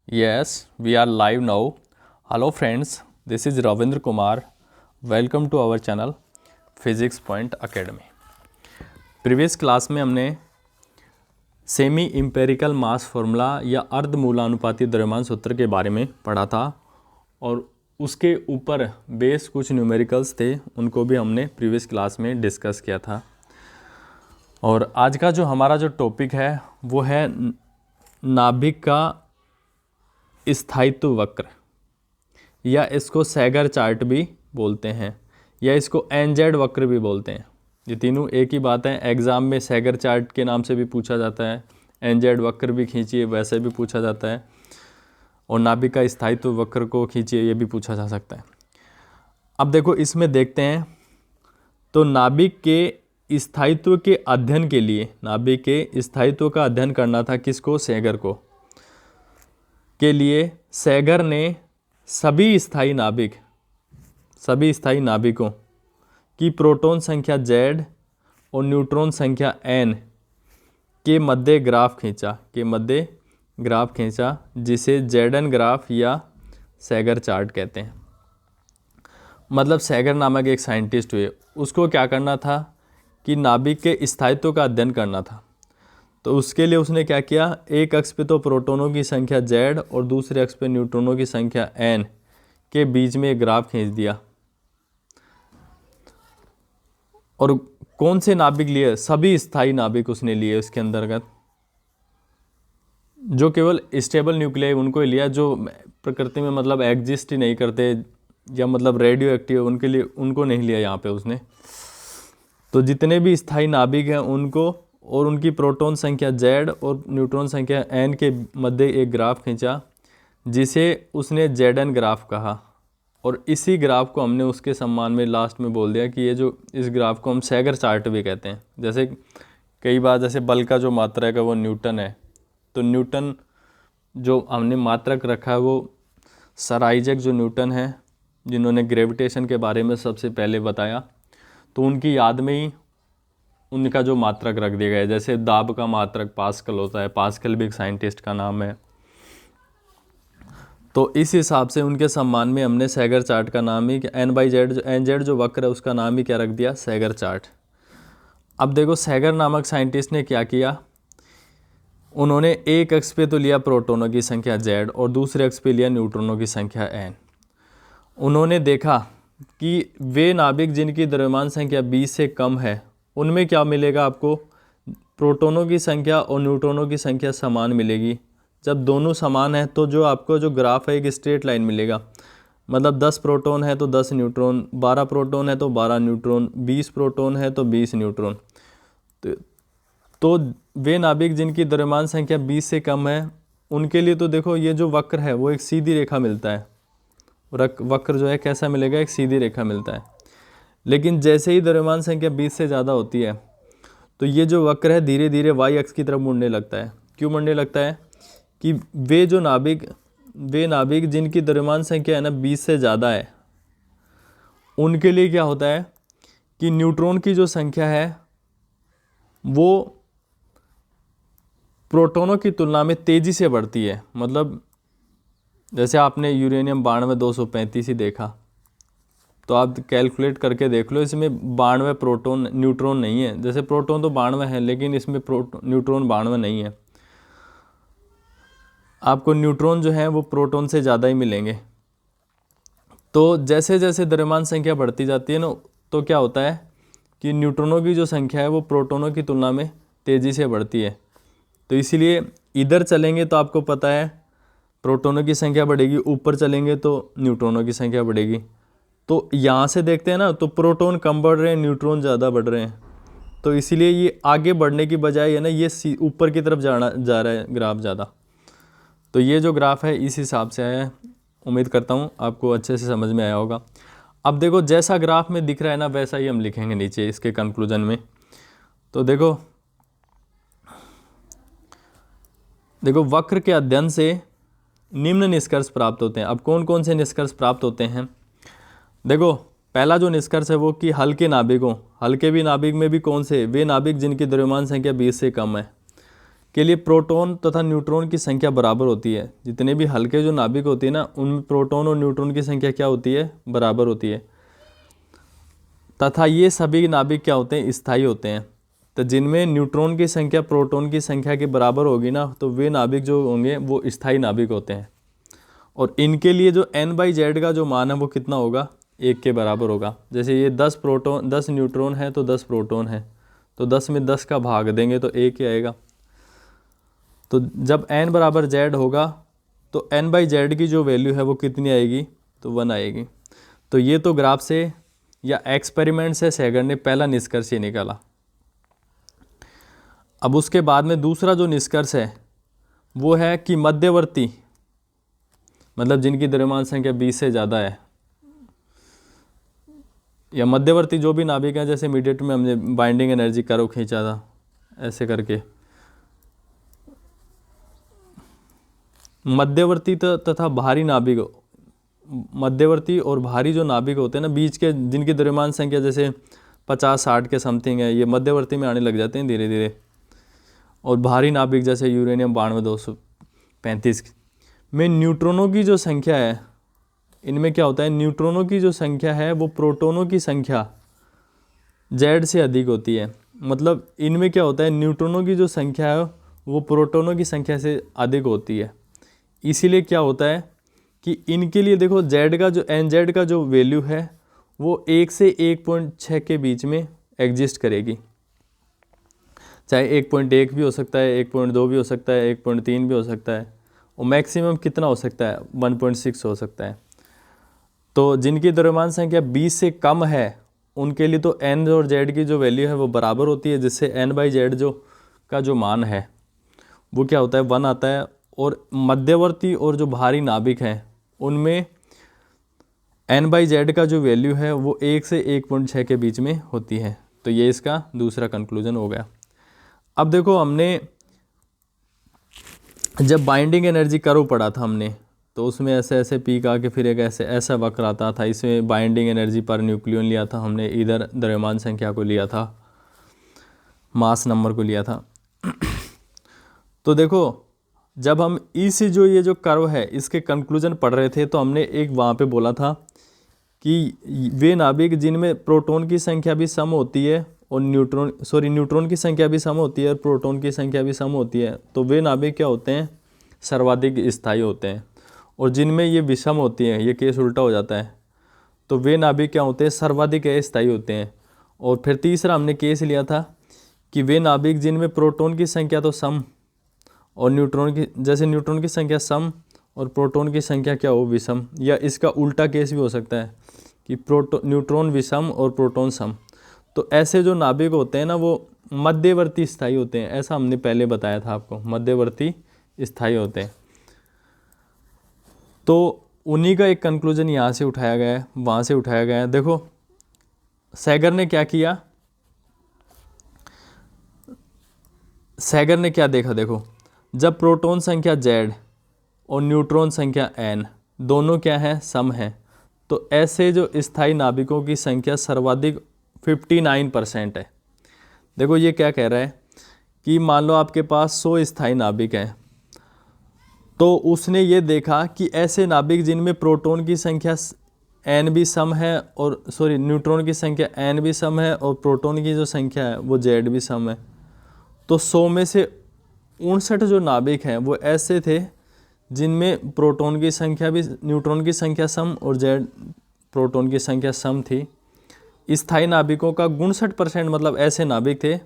Yes, we are live now. Hello friends, this is Ravindra Kumar. Welcome to our channel Physics Point Academy. Previous class में हमने semi empirical mass formula या अर्धमूलानुपाती द्रव्यमान सूत्र के बारे में पढ़ा था और उसके ऊपर बेस कुछ न्यूमेरिकल्स थे, उनको भी हमने प्रीवियस क्लास में डिस्कस किया था। और आज का जो हमारा जो टॉपिक है वो है नाभिक का स्थायित्व वक्र, या इसको सैगर चार्ट भी बोलते हैं, या इसको एनजेड वक्र भी बोलते हैं। ये तीनों एक ही बात है। एग्ज़ाम में सैगर चार्ट के नाम से भी पूछा जाता है, एनजेड वक्र भी खींचिए वैसे भी पूछा जाता है, और नाभिक का स्थायित्व वक्र को खींचिए ये भी पूछा जा सकता है। अब देखो इसमें देखते हैं, तो नाभिक के स्थायित्व के अध्ययन के लिए, नाभिक के स्थायित्व का अध्ययन करना था किसको? सैगर को। के लिए सैगर ने सभी स्थायी नाभिकों की प्रोटॉन संख्या Z और न्यूट्रॉन संख्या N के मध्य ग्राफ खींचा, जिसे Zn ग्राफ या सैगर चार्ट कहते हैं। मतलब सैगर नामक एक साइंटिस्ट हुए, उसको क्या करना था कि नाभिक के स्थायित्व का अध्ययन करना था। तो उसके लिए उसने क्या किया, एक अक्ष पे तो प्रोटॉनों की संख्या Z और दूसरे अक्ष पे न्यूट्रॉनों की संख्या N के बीच में एक ग्राफ खींच दिया। और कौन से नाभिक लिए? सभी स्थायी नाभिक उसने लिए इसके अंतर्गत, जो केवल स्टेबल न्यूक्लियाई उनको ही लिया, जो प्रकृति में मतलब एग्जिस्ट ही नहीं करते या मतलब रेडियो एक्टिव, उनके लिए उनको नहीं लिया यहाँ पे उसने। तो जितने भी स्थायी नाभिक हैं उनको, और उनकी प्रोटॉन संख्या Z और न्यूट्रॉन संख्या N के मध्य एक ग्राफ खींचा, जिसे उसने Zn ग्राफ कहा। और इसी ग्राफ को हमने उसके सम्मान में लास्ट में बोल दिया कि ये जो इस ग्राफ को हम सैगर चार्ट भी कहते हैं। जैसे कई बार जैसे बल का जो मात्रक है वो न्यूटन है, तो न्यूटन जो हमने मात्रक रखा है वो सर आइजैक जो न्यूटन है, जिन्होंने ग्रेविटेशन के बारे में सबसे पहले बताया, तो उनकी याद में ही उनका जो मात्रक रख दिया गया है। जैसे दाब का मात्रक पास्कल होता है, पास्कल भी एक साइंटिस्ट का नाम है। तो इस हिसाब से उनके सम्मान में हमने सैगर चार्ट का नाम ही एन जेड जो वक्र है उसका नाम ही क्या रख दिया? सैगर चार्ट। अब देखो सैगर नामक साइंटिस्ट ने क्या किया, उन्होंने एक अक्ष पे तो लिया प्रोटॉनों की संख्या Z और दूसरे अक्ष पे लिया न्यूट्रॉनों की संख्या N। उन्होंने देखा कि वे नाभिक जिनकी द्रव्यमान संख्या 20 से कम है उनमें क्या मिलेगा आपको? प्रोटॉनों की संख्या और न्यूट्रॉनों की संख्या समान मिलेगी। जब दोनों समान है तो जो आपको जो ग्राफ है एक स्ट्रेट लाइन मिलेगा। मतलब 10 प्रोटॉन है तो 10 न्यूट्रॉन, 12 प्रोटॉन है तो 12 न्यूट्रॉन, 20 प्रोटॉन है तो 20 न्यूट्रॉन। तो वे नाभिक जिनकी द्रव्यमान संख्या 20 से कम है उनके लिए तो देखो ये जो वक्र है वो एक सीधी रेखा मिलता है। वक्र जो है कैसा मिलेगा? एक सीधी रेखा मिलता है। लेकिन जैसे ही द्रव्यमान संख्या 20 से ज़्यादा होती है तो ये जो वक्र है धीरे धीरे वाई अक्ष की तरफ मुड़ने लगता है। क्यों मुड़ने लगता है? कि वे नाभिक जिनकी द्रव्यमान संख्या है ना 20 से ज़्यादा है, उनके लिए क्या होता है कि न्यूट्रॉन की जो संख्या है वो प्रोटॉनों की तुलना में तेज़ी से बढ़ती है। मतलब जैसे आपने यूरेनियम 92-235 ही देखा, तो आप कैलकुलेट करके देख लो, इसमें 92 प्रोटॉन न्यूट्रॉन नहीं है। जैसे प्रोटॉन तो 92 है लेकिन इसमें न्यूट्रॉन 92 नहीं है। आपको न्यूट्रॉन जो है वो प्रोटॉन से ज़्यादा ही मिलेंगे। तो जैसे जैसे द्रव्यमान संख्या बढ़ती जाती है ना, तो क्या होता है कि न्यूट्रॉनों की जो संख्या है वो प्रोटॉनों की तुलना में तेज़ी से बढ़ती है। तो इसीलिए इधर चलेंगे तो आपको पता है प्रोटॉनों की संख्या बढ़ेगी, ऊपर चलेंगे तो न्यूट्रॉनों की संख्या बढ़ेगी। तो यहाँ से देखते हैं ना, तो प्रोटॉन कम बढ़ रहे हैं, न्यूट्रॉन ज़्यादा बढ़ रहे हैं। तो इसीलिए ये आगे बढ़ने की बजाय है ना, ये ऊपर की तरफ जा रहा है ग्राफ ज़्यादा। तो ये जो ग्राफ है इस हिसाब से आया है। उम्मीद करता हूँ आपको अच्छे से समझ में आया होगा। अब देखो जैसा ग्राफ में दिख रहा है ना वैसा ही हम लिखेंगे नीचे इसके कंक्लूजन में। तो देखो वक्र के अध्ययन से निम्न निष्कर्ष प्राप्त होते हैं। अब कौन कौन से निष्कर्ष प्राप्त होते हैं? देखो पहला जो निष्कर्ष है वो कि हल्के नाभिक में भी कौन से? वे नाभिक जिनकी द्रव्यमान संख्या 20 से कम है। के लिए प्रोटॉन तथा न्यूट्रॉन की संख्या बराबर होती है। जितने भी हल्के जो नाभिक होती है ना, उनमें प्रोटॉन और न्यूट्रॉन की संख्या क्या होती है, बराबर होती है। तथा ये सभी नाभिक क्या होते हैं, स्थायी होते हैं। तो जिनमें न्यूट्रॉन की संख्या प्रोटॉन की संख्या के बराबर होगी ना, तो वे नाभिक जो होंगे वो स्थायी नाभिक होते हैं। और इनके लिए जो n/z का जो मान है वो कितना होगा, 1 के बराबर होगा। जैसे ये 10 न्यूट्रॉन है तो 10 प्रोटॉन है, तो 10 में 10 का भाग देंगे तो 1 ही आएगा। तो जब n बराबर z होगा तो n/z की जो वैल्यू है वो कितनी आएगी, तो 1 आएगी। तो ये तो ग्राफ से या एक्सपेरिमेंट से सैगर ने पहला निष्कर्ष ये निकाला। अब उसके बाद में दूसरा जो निष्कर्ष है वो है कि मध्यवर्ती, मतलब जिनकी द्रव्यमान संख्या 20 से ज़्यादा है, या मध्यवर्ती जो भी नाभिक हैं, जैसे मीडिएट में हमने बाइंडिंग एनर्जी कर्व खींचा था ऐसे करके, मध्यवर्ती तथा भारी नाभिक, मध्यवर्ती और भारी जो नाभिक होते हैं ना बीच के, जिनकी द्रव्यमान संख्या जैसे 50-60 के समथिंग है, ये मध्यवर्ती में आने लग जाते हैं धीरे धीरे। और भारी नाभिक जैसे यूरेनियम 92-235 में न्यूट्रॉनों की जो संख्या है, इनमें क्या होता है, न्यूट्रॉनों की जो संख्या है वो प्रोटॉनों की संख्या Z से अधिक होती है। मतलब इनमें क्या होता है, न्यूट्रॉनों की जो संख्या है वो प्रोटॉनों की संख्या से अधिक होती है। इसीलिए क्या होता है कि इनके लिए देखो Z का जो nz का जो वैल्यू है वो 1 से 1.6 के बीच में एग्जिस्ट करेगी। चाहे 1.1 भी हो सकता है, 1.2 भी हो सकता है, 1.3 भी हो सकता है, और मैक्सिमम कितना हो सकता है, 1.6 हो सकता है। तो जिनकी द्रव्यमान संख्या 20 से कम है उनके लिए तो n और z की जो वैल्यू है वो बराबर होती है, जिससे n/z जो का जो मान है वो क्या होता है, 1 आता है। और मध्यवर्ती और जो भारी नाभिक हैं उनमें n/z का जो वैल्यू है वो 1 से 1.6 के बीच में होती है। तो ये इसका दूसरा कंक्लूजन हो गया। अब देखो, हमने जब बाइंडिंग एनर्जी कर्व पढ़ा था हमने, तो उसमें ऐसे ऐसे पीक आके फिर एक ऐसा वक्र आता था। इसमें बाइंडिंग एनर्जी पर न्यूक्लियन लिया था हमने, इधर द्रव्यमान संख्या को लिया था, मास नंबर को लिया था। तो देखो, जब हम जो ये जो कर्व है इसके कंक्लूजन पढ़ रहे थे, तो हमने एक वहाँ पे बोला था कि वे नाभिक जिनमें प्रोटॉन की संख्या भी सम होती है और न्यूट्रॉन की संख्या भी सम होती है और प्रोटॉन की संख्या भी सम होती है, तो वे नाभिक क्या होते हैं, सर्वाधिक स्थायी होते हैं। और जिनमें ये विषम होती हैं, ये केस उल्टा हो जाता है, तो वे नाभिक क्या होते हैं, सर्वाधिक अस्थायी होते हैं। और फिर तीसरा हमने केस लिया था कि वे नाभिक जिनमें प्रोटॉन की संख्या तो सम और न्यूट्रॉन की संख्या सम और प्रोटॉन की संख्या क्या हो, विषम। या इसका उल्टा केस भी हो सकता है कि न्यूट्रॉन विषम और प्रोटॉन सम। तो ऐसे जो नाभिक होते हैं ना वो मध्यवर्ती स्थायी होते हैं, ऐसा हमने पहले बताया था आपको, मध्यवर्ती स्थायी होते हैं। तो उन्हीं का एक कंक्लूजन यहाँ से उठाया गया है, वहाँ से उठाया गया है। देखो, सैगर ने क्या किया, सैगर ने क्या देखा, देखो, जब प्रोटॉन संख्या Z और न्यूट्रॉन संख्या n दोनों क्या है, सम है, तो ऐसे जो स्थायी नाभिकों की संख्या सर्वाधिक 59% है। देखो ये क्या कह रहा है कि मान लो आपके पास 100 स्थायी नाभिक हैं, तो उसने ये देखा कि ऐसे नाभिक जिनमें प्रोटॉन की संख्या n भी सम है और न्यूट्रॉन की संख्या n भी सम है और प्रोटॉन की जो संख्या है वो Z भी सम है, तो 100 में से 59 जो नाभिक हैं वो ऐसे थे जिनमें प्रोटॉन की संख्या भी, न्यूट्रॉन की संख्या सम और Z प्रोटॉन की संख्या सम थी। स्थायी नाभिकों का 59% मतलब ऐसे नाभिक थे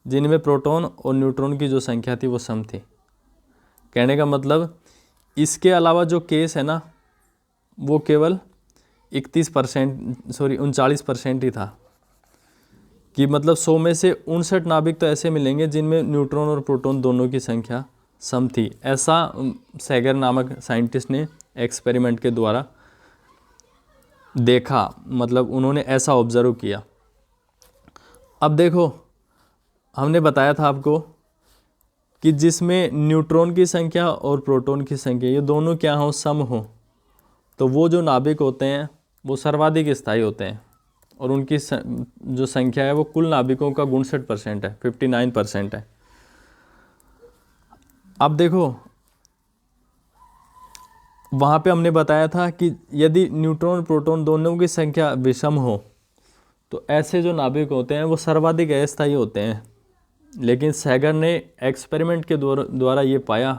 जिनमें प्रोटॉन और न्यूट्रॉन की जो संख्या थी वो सम थी। कहने का मतलब इसके अलावा जो केस है ना वो केवल 39% ही था, कि मतलब 100 में से 59 नाभिक तो ऐसे मिलेंगे जिनमें न्यूट्रॉन और प्रोटॉन दोनों की संख्या सम थी। ऐसा सैगर नामक साइंटिस्ट ने एक्सपेरिमेंट के द्वारा देखा, मतलब उन्होंने ऐसा ऑब्जर्व किया। अब देखो, हमने बताया था आपको कि जिसमें न्यूट्रॉन की संख्या और प्रोटॉन की संख्या ये दोनों क्या हो, सम हो, तो वो जो नाभिक होते हैं वो सर्वाधिक स्थायी होते हैं और उनकी जो संख्या है वो कुल नाभिकों का 59% है, 59% है। अब देखो वहाँ पे हमने बताया था कि यदि न्यूट्रॉन प्रोटॉन दोनों की संख्या विषम हो तो ऐसे जो नाभिक होते हैं वो सर्वाधिक अस्थायी होते हैं। लेकिन सैगर ने एक्सपेरिमेंट के द्वारा ये पाया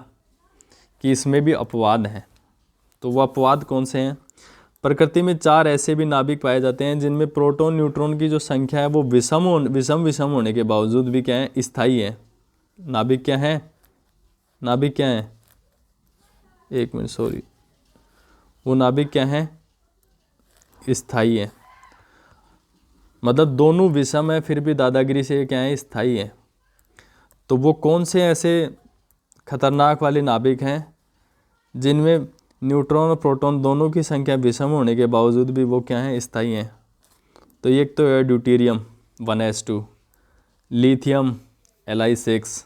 कि इसमें भी अपवाद हैं। तो वो अपवाद कौन से हैं? प्रकृति में 4 ऐसे भी नाभिक पाए जाते हैं जिनमें प्रोटॉन न्यूट्रॉन की जो संख्या है वो विषम होने के बावजूद भी क्या है, स्थायी है। नाभिक क्या है? नाभिक क्या है? एक मिनट, सॉरी, वो नाभिक क्या है? स्थायी है। मतलब दोनों विषम है फिर भी दादागिरी से क्या है, स्थायी है। तो वो कौन से ऐसे खतरनाक वाले नाभिक हैं जिनमें न्यूट्रॉन और प्रोटॉन दोनों की संख्या विषम होने के बावजूद भी वो क्या है, स्थायी हैं? तो एक तो है deuterium 1s2, lithium Li6,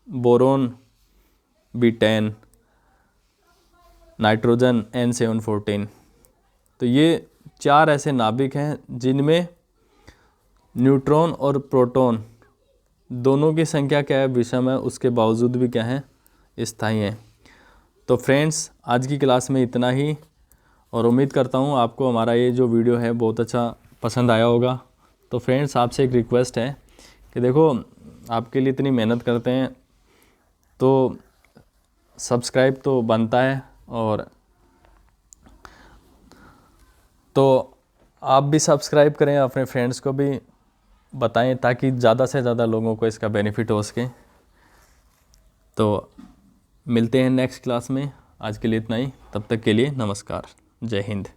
boron B10, nitrogen N714। तो ये 4 ऐसे नाभिक हैं जिनमें न्यूट्रॉन और प्रोटॉन दोनों की संख्या क्या है, विषम है, उसके बावजूद भी क्या है, स्थायी हैं। तो फ्रेंड्स आज की क्लास में इतना ही, और उम्मीद करता हूँ आपको हमारा ये जो वीडियो है बहुत अच्छा पसंद आया होगा। तो फ्रेंड्स आपसे एक रिक्वेस्ट है कि देखो आपके लिए इतनी मेहनत करते हैं तो सब्सक्राइब तो बनता है, और तो आप भी सब्सक्राइब करें, अपने फ्रेंड्स को भी बताएं ताकि ज़्यादा से ज़्यादा लोगों को इसका बेनिफिट हो सके। तो मिलते हैं नेक्स्ट क्लास में, आज के लिए इतना ही, तब तक के लिए नमस्कार, जय हिंद।